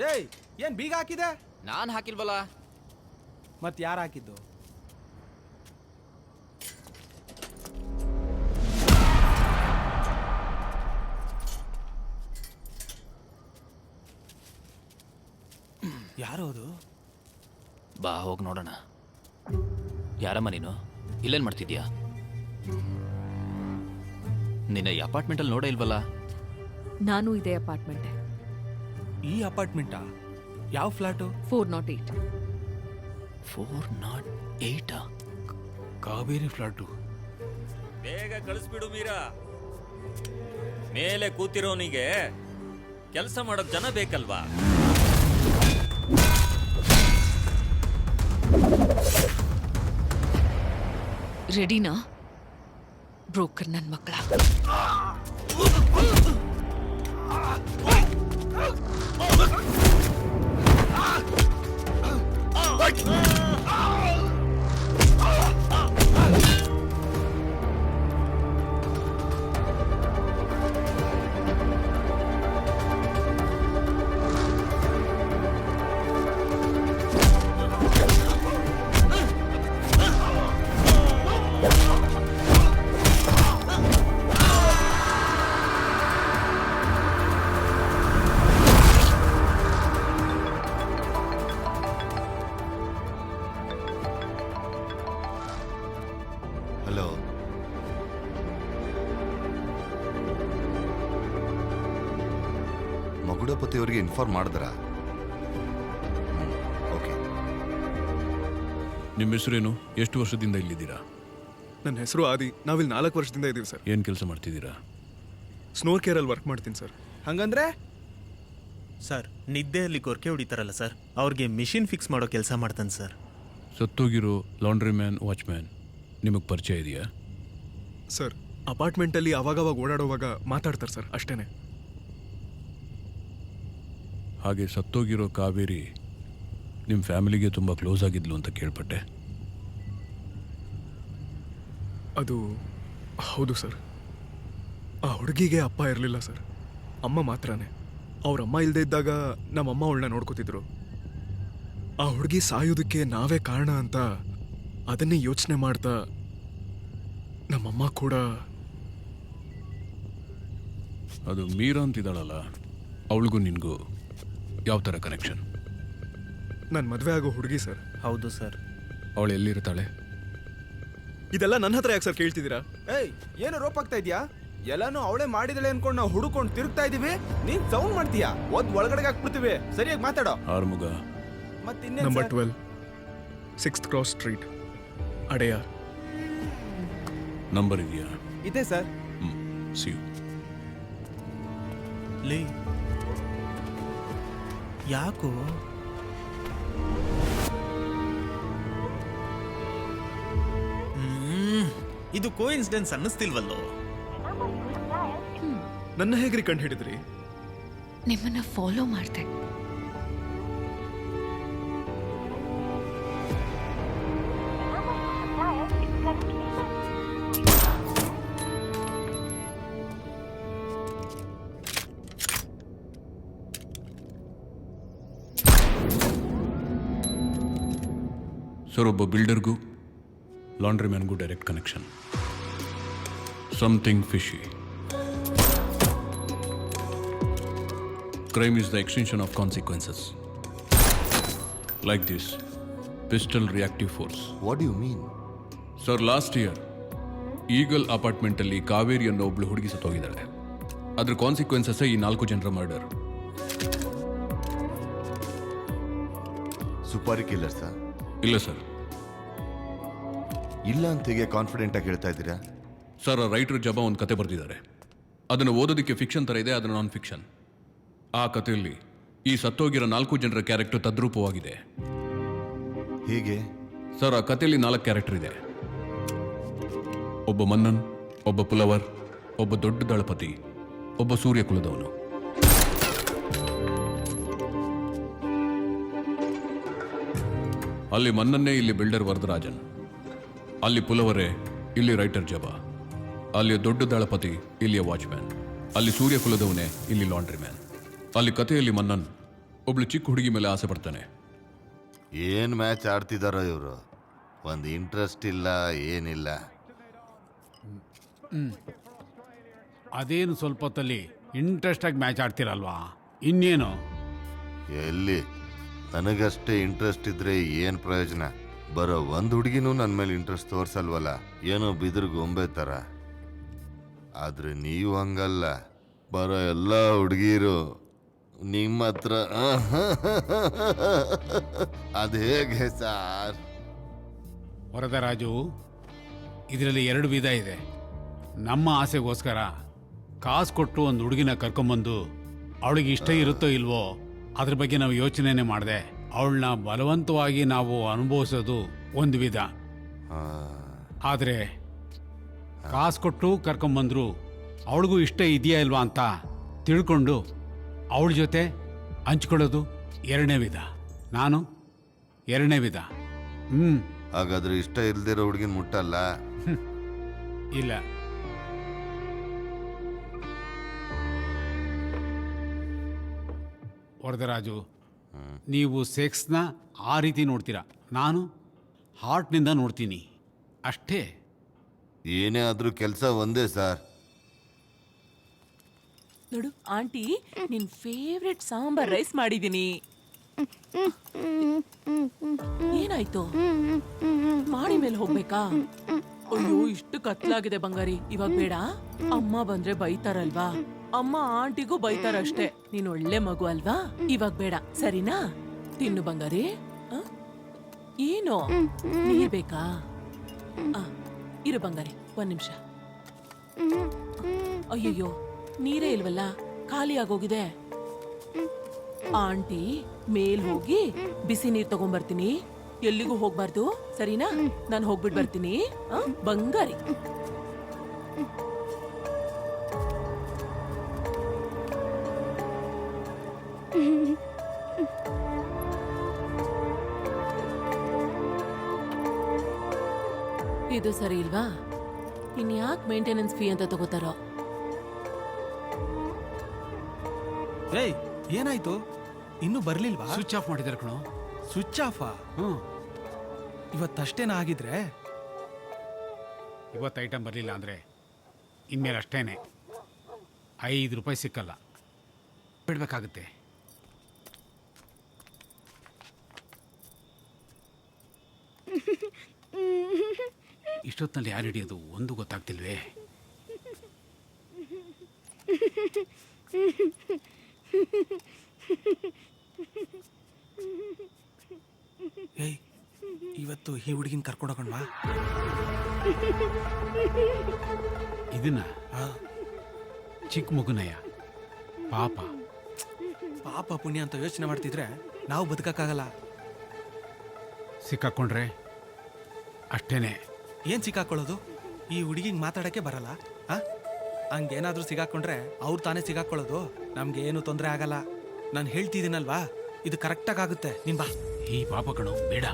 ಏಯ್ ಏನ್ ಬೀಗ ಹಾಕಿದೆ? ನಾನ್ ಹಾಕಿಲ್ವಲ್ಲ. ಮತ್ ಯಾರು ಹಾಕಿದ್ದು? ಯಾರು ಅದು? ಬಾ ಹೋಗಿ ನೋಡೋಣ. ಯಾರಮ್ಮ ನೀನು? ಇಲ್ಲೇನ್ ಮಾಡ್ತಿದ್ಯಾ? ನಿನ್ನ ಈ ಅಪಾರ್ಟ್ಮೆಂಟಲ್ಲಿ ನೋಡೇ ಇಲ್ವಲ್ಲ? ನಾನು ಇದೇ ಅಪಾರ್ಟ್ಮೆಂಟೇ. ಈ ಅಪಾರ್ಟ್ಮೆಂಟಾ? ಯಾವ ಫ್ಲಾಟು? 408. 408? ಕಾವೇರಿ ಫ್ಲಾಟು. ಬೇಗ ಕಳಿಸ್ಬಿಡು ಮೀರಾ. ಮೇಲೆ ಕೂತಿರೋನಿಗೆ ಕೆಲಸ ಮಾಡೋಕ್ ಜನ ಬೇಕಲ್ವಾ? ರೆಡಿನಾ? ಬ್ರೋಕರ್ ನನ್ನ ಮಕ್ಕಳ. ಹಲೋ, ಮಗುಡಪತಿಯವರಿಗೆ ಇನ್ಫಾರ್ಮ್ ಮಾಡಿದ್ರಾ? ಓಕೆ. ನಿಮ್ಮ ಹೆಸರೇನು? ಎಷ್ಟು ವರ್ಷದಿಂದ ಇಲ್ಲಿದ್ದೀರಾ? ನನ್ನ ಹೆಸರು ಆದಿ. ನಾವಿಲ್ಲಿ 4 ವರ್ಷದಿಂದ ಇದ್ದೀವಿ ಸರ್. ಏನು ಕೆಲಸ ಮಾಡ್ತಿದ್ದೀರಾ? ಸ್ನೋರ್ ಕೇರಲ್ಲಿ ವರ್ಕ್ ಮಾಡ್ತೀನಿ ಸರ್. ಹಂಗಂದ್ರೆ ಸರ್, ನಿದ್ದೆಯಲ್ಲಿ ಗೊರಕೆ ಹೊಡಿತಾರಲ್ಲ ಸರ್, ಅವ್ರಿಗೆ ಮಿಷಿನ್ ಫಿಕ್ಸ್ ಮಾಡೋ ಕೆಲಸ ಮಾಡ್ತಾನೆ ಸರ್. ಸತ್ತೋಗಿರೋ ಲಾಂಡ್ರಿ ಮ್ಯಾನ್, ವಾಚ್ಮ್ಯಾನ್ ನಿಮಗೆ ಪರಿಚಯ ಇದೆಯಾ? ಸರ್, ಅಪಾರ್ಟ್ಮೆಂಟಲ್ಲಿ ಅವಾಗವಾಗ ಓಡಾಡುವಾಗ ಮಾತಾಡ್ತಾರೆ ಸರ್, ಅಷ್ಟೇನೆ. ಹಾಗೆ ಸತ್ತೋಗಿರೋ ಕಾವೇರಿ ನಿಮ್ಮ ಫ್ಯಾಮಿಲಿಗೆ ತುಂಬ ಕ್ಲೋಸ್ ಆಗಿದ್ಲು ಅಂತ ಕೇಳ್ಪಟ್ಟೆ. ಅದು ಹೌದು ಸರ್. ಆ ಹುಡುಗಿಗೆ ಅಪ್ಪ ಇರಲಿಲ್ಲ ಸರ್, ಅಮ್ಮ ಮಾತ್ರನೇ. ಅವ್ರಮ್ಮ ಇಲ್ಲದೆ ಇದ್ದಾಗ ನಮ್ಮಮ್ಮ ಅವಳನ್ನ ನೋಡ್ಕೋತಿದ್ರು. ಆ ಹುಡುಗಿ ಸಾಯೋದಕ್ಕೆ ನಾವೇ ಕಾರಣ ಅಂತ ಅದನ್ನೇ ಯೋಚನೆ ಮಾಡ್ತಾ ನಮ್ಮಮ್ಮ ಕೂಡ. ಅದು ಮೀರಾ ಅಂತಿದ್ದಾಳಲ್ಲ, ಅವಳಿಗೂ ನಿನಗೂ ಯಾವ ಥರ ಕನೆಕ್ಷನ್? ನನ್ನ ಮದುವೆ ಆಗೋ ಹುಡುಗಿ ಸರ್. ಹೌದು ಸರ್. ಅವಳು ಎಲ್ಲಿರ್ತಾಳೆ? ಇದೆಲ್ಲ ನನ್ನ ಹತ್ರ ಯಾಕೆ ಸರ್ ಕೇಳ್ತಿದ್ದೀರಾ? ಏಯ್ ಏನು ರೋಪ್ ಆಗ್ತಾ ಇದ್ಯಾ? ಎಲ್ಲಾನು ಅವಳೇ ಮಾಡಿದಳೆ ಅನ್ಕೊಂಡು ನಾವು ಹುಡುಕೊಂಡು ತಿರುಗ್ತಾ ಇದೀವಿ. ನೀನ್ ಸೌಂಡ್ ಮಾಡ್ತೀಯಾ? ಒಳಗಡೆ ಹಾಕ್ಬಿಡ್ತೀವಿ. ಸರಿಯಾಗಿ ಮಾತಾಡೋ. Arumuga. Number 12 6th cross street, Adyar. Number ಇದೆಯಾ? ಇದೆ ಸರ್. C you. ಲೇ, ಯಾಕೋ ಇದು ಕೋಇನ್ಸಿಡೆನ್ಸ್ ಅನ್ನಿಸ್ತಿಲ್ವಲ್ಲೋ? ನನ್ನ ಹೇಗ್ರಿ ಕಂಡು ಹಿಡಿದ್ರಿ? ನಿಮ್ಮನ್ನ ಫಾಲೋ ಮಾಡ್ದೆ. ಸರ್, ಒಬ್ಬ ಬಿಲ್ಡರ್ಗೂ ಲಾಂಡ್ರಿ ಮ್ಯಾನ್ಗೂ direct connection. Something fishy. Crime is the extension of consequences. Like this, pistol reactive force. What do you mean? Sir, last year eagle ಅಪಾರ್ಟ್ಮೆಂಟಲ್ಲಿ ಕಾವೇರಿ ಅನ್ನೋ ಒಬ್ಳು ಹುಡುಗಿ ಸತ್ತೋಗಿದ್ದಾಳೆ. ಅದ್ರ ಕಾನ್ಸಿಕ್ವೆನ್ಸಸ್ ಈ 4 ಜನರ ಮರ್ಡರ್. Supari killer sir? ಇಲ್ಲ ಸರ್. ಇಲ್ಲ ಅಂತ ಹೇಗೆ ಕಾನ್ಫಿಡೆಂಟ್ ಆಗಿ ಹೇಳ್ತಾ ಇದ್ದೀರಾ? ಸರ್, ಆ ರೈಟರ್ ಜಬಾ ಒಂದು ಕತೆ ಬರೆದಿದ್ದಾರೆ. ಅದನ್ನು ಓದೋದಕ್ಕೆ ಫಿಕ್ಷನ್ ಥರ ಇದೆ, ಅದನ್ನು ನಾನ್ ಫಿಕ್ಷನ್. ಆ ಕಥೆಯಲ್ಲಿ ಈ ಸತ್ತೋಗಿರೋ 4 ಜನರ ಕ್ಯಾರೆಕ್ಟರ್ ತದ್ರೂಪವಾಗಿದೆ. ಹೇಗೆ ಸರ್, ಆ ಕಥೆಯಲ್ಲಿ 4 ಕ್ಯಾರೆಕ್ಟರ್ ಇದೆ. ಒಬ್ಬ ಮನ್ನನ್, ಒಬ್ಬ ಪುಲವರ್, ಒಬ್ಬ ದೊಡ್ಡ ದಳಪತಿ, ಒಬ್ಬ ಸೂರ್ಯ ಕುಲದವನು. ಅಲ್ಲಿ ಮನ್ನನ್ನೇ ಇಲ್ಲಿ ಬಿಲ್ಡರ್ ವರದರಾಜನ್, ಅಲ್ಲಿ ಪುಲವರೇ ಇಲ್ಲಿ ರೈಟರ್ ಜಬಾ, ಅಲ್ಲಿ ದೊಡ್ಡ ದಳಪತಿ ಇಲ್ಲಿಯ ವಾಚ್ಮ್ಯಾನ್, ಅಲ್ಲಿ ಸೂರ್ಯ ಕುಲದವನೇ ಇಲ್ಲಿ ಲಾಂಡ್ರಿ ಮ್ಯಾನ್. ಅಲ್ಲಿ ಕಥೆಯಲ್ಲಿ ಮನ್ನನ್ ಒಬ್ಳು ಚಿಕ್ಕ ಹುಡುಗಿ ಮೇಲೆ ಆಸೆ ಪಡ್ತಾನೆ. ಏನು ಮ್ಯಾಚ್ ಆಡ್ತಿದಾರೋ ಇವರು, ಒಂದು ಇಂಟ್ರೆಸ್ಟ್ ಇಲ್ಲ ಏನಿಲ್ಲ. ಅದೇನು ಸ್ವಲ್ಪ ಹೊತ್ತಲ್ಲಿ ಇಂಟ್ರೆಸ್ಟಾಗಿ ಮ್ಯಾಚ್ ಆಡ್ತಿರಲ್ವಾ, ಇನ್ನೇನು? ಎಲ್ಲಿ ನನಗಷ್ಟೇ ಇಂಟ್ರೆಸ್ಟ್ ಇದ್ರೆ ಏನು ಪ್ರಯೋಜನ? ಬರೋ ಒಂದು ಹುಡುಗಿನೂ ನನ್ನ ಮೇಲೆ ಇಂಟ್ರೆಸ್ಟ್ ತೋರಿಸಲ್ವಲ್ಲ, ಏನೋ ಬಿದಿರು ಗೊಂಬೆ ಥರ. ಆದರೆ ನೀವು ಹಂಗಲ್ಲ, ಬರೋ ಎಲ್ಲ ಹುಡುಗಿರು ನಿಮ್ಮ ಹತ್ರ ಅದು ಹೇಗೆ ಸಾರ್? ವರದರಾಜು, ಇದರಲ್ಲಿ 2 ವಿಧ ಇದೆ. ನಮ್ಮ ಆಸೆಗೋಸ್ಕರ ಕಾಸು ಕೊಟ್ಟು ಒಂದು ಹುಡುಗಿನ ಕರ್ಕೊಂಬಂದು ಅವಳಿಗೆ ಇಷ್ಟ ಇರುತ್ತೋ ಇಲ್ವೋ ಅದ್ರ ಬಗ್ಗೆ ನಾವು ಯೋಚನೆನೇ ಮಾಡಿದೆ ಅವಳನ್ನ ಬಲವಂತವಾಗಿ ನಾವು ಅನುಭವಿಸೋದು ಒಂದು ವಿಧ. ಆದರೆ ಕಾಸು ಕೊಟ್ಟು ಕರ್ಕೊಂಬಂದ್ರು ಅವಳಿಗೂ ಇಷ್ಟ ಇದೆಯಾ ಇಲ್ವಾ ಅಂತ ತಿಳ್ಕೊಂಡು ಅವಳ ಜೊತೆ ಹಂಚ್ಕೊಳ್ಳೋದು 2ನೇ ವಿಧ. ನಾನು 2ನೇ ವಿಧ. ಹಾಗಾದ್ರೆ ಇಷ್ಟ ಇಲ್ದಿರೋ ಹುಡುಗಿನ ಮುಟ್ಟಲ್ಲ? ಇಲ್ಲ. ವರದರಾಜು, ನೀವು ಸೆಕ್ಸ್ನ ಆ ರೀತಿ ನೋಡ್ತೀರಾ, ನಾನು ಹಾರ್ಟ್ನಿಂದ ನೋಡ್ತೀನಿ ಅಷ್ಟೇ. ಏನೇ ಆದ್ರೂ ಕೆಲಸ ಒಂದೇ ಸರ್. ನೋಡು ಆಂಟಿ, ನಿನ್ ಫೇವ್ರೆಟ್ ಸಾಂಬಾರ್ ರೈಸ್ ಮಾಡಿದೀನಿ. ಏನಾಯ್ತು? ಮಾಡಿ ಮೇಲೆ ಹೋಗ್ಬೇಕಾ? ಅಯ್ಯೋ, ಇಷ್ಟು ಕತ್ಲಾಗಿದೆ ಬಂಗಾರಿ, ಇವಾಗ ಬೇಡ. ಅಮ್ಮ ಬಂದ್ರೆ ಬೈತಾರಲ್ವಾ, ಅಮ್ಮ ಆಂಟಿಗೂ ಬೈತಾರಷ್ಟೇ. ನೀನ್ ಒಳ್ಳೆ ಮಗು ಅಲ್ವಾ, ಇವಾಗ ಬೇಡ ಸರಿನಾ? ತಿನ್ನು ಬಂಗಾರಿ. ಏನು ನೀರ್ ಬೇಕಾ? ಇರು ಬಂಗಾರಿ, 1 ನಿಮಿಷ. ಅಯ್ಯಯ್ಯೋ, ನೀರೇ ಇಲ್ವಲ್ಲ, ಖಾಲಿ ಆಗೋಗಿದೆ. ಆಂಟಿ ಮೇಲ್ ಹೋಗಿ ಬಿಸಿ ನೀರ್ ತಗೊಂಡ್ಬರ್ತೀನಿ. ಎಲ್ಲಿಗೂ ಹೋಗ್ಬಾರ್ದು ಸರಿನಾ? ನಾನು ಹೋಗ್ಬಿಟ್ಟು ಬರ್ತೀನಿ ಬಂಗಾರಿ. ಇದು ಸರಿ ಇಲ್ವಾ? ಇನ್ಯಾಕ್ ಮೇಂಟೆನೆನ್ಸ್ ಫೀ ಅಂತ ತಗೋತಾರೋ? ಏಯ್, ಏನಾಯ್ತು? ಇನ್ನೂ ಬರ್ಲಿಲ್ವಾ? ಸ್ವಿಚ್ ಆಫ್ ಮಾಡಿದಾರೆ ಕಣೋ. ಸ್ವಿಚ್ ಆಫಾ? ಹ್ಞೂ, ಇವತ್ತಷ್ಟೇನ ಆಗಿದ್ರೆ? ಇವತ್ತು ಐಟಮ್ ಬರಲಿಲ್ಲ ಅಂದರೆ ಇನ್ಮೇಲೆ ಅಷ್ಟೇನೆ. 5 ರೂಪಾಯಿ ಸಿಕ್ಕಲ್ಲ, ಬಿಡಬೇಕಾಗುತ್ತೆ. ಇಷ್ಟೊತ್ತಿನಲ್ಲಿ ಯಾರು ಹಿಡಿಯೋದು ಒಂದು ಗೊತ್ತಾಗ್ತಿಲ್ವೇ? ಏಯ್, ಇವತ್ತು ಈ ಹುಡುಗಿನ ಕರ್ಕೊಂಡೋಗಣ್ವಾ? ಇದನ್ನ ಚಿಕ್ಕ ಮಗುನಯ್ಯ, ಪಾಪ ಪಾಪ ಪುಣ್ಯ ಅಂತ ಯೋಚನೆ ಮಾಡ್ತಿದ್ರೆ ನಾವು ಬದುಕಕ್ಕಾಗಲ್ಲ. ಸಿಕ್ಕಾಕೊಂಡ್ರೆ ಅಷ್ಟೇನೆ. ಏನ್ ಸಿಕ್ಕಾಕೊಳ್ಳೋದು? ಈ ಹುಡುಗಿಗೆ ಮಾತಾಡಕ್ಕೆ ಬರಲ್ಲ? ಹಂಗೇನಾದ್ರೂ ಸಿಗಾಕೊಂಡ್ರೆ ಅವ್ರು ತಾನೇ ಸಿಗಾಕೊಳ್ಳೋದು. ನಮ್ಗೆ ಏನು ತೊಂದರೆ ಆಗಲ್ಲ. ನಾನು ಹೇಳ್ತಿದ್ದೀನಲ್ವಾ, ಇದು ಕರೆಕ್ಟಾಗಿ ಆಗುತ್ತೆ. ನೀನ್ ಬಾ. ಈ ಪಾಪ ಕಣೋ, ಬೇಡ.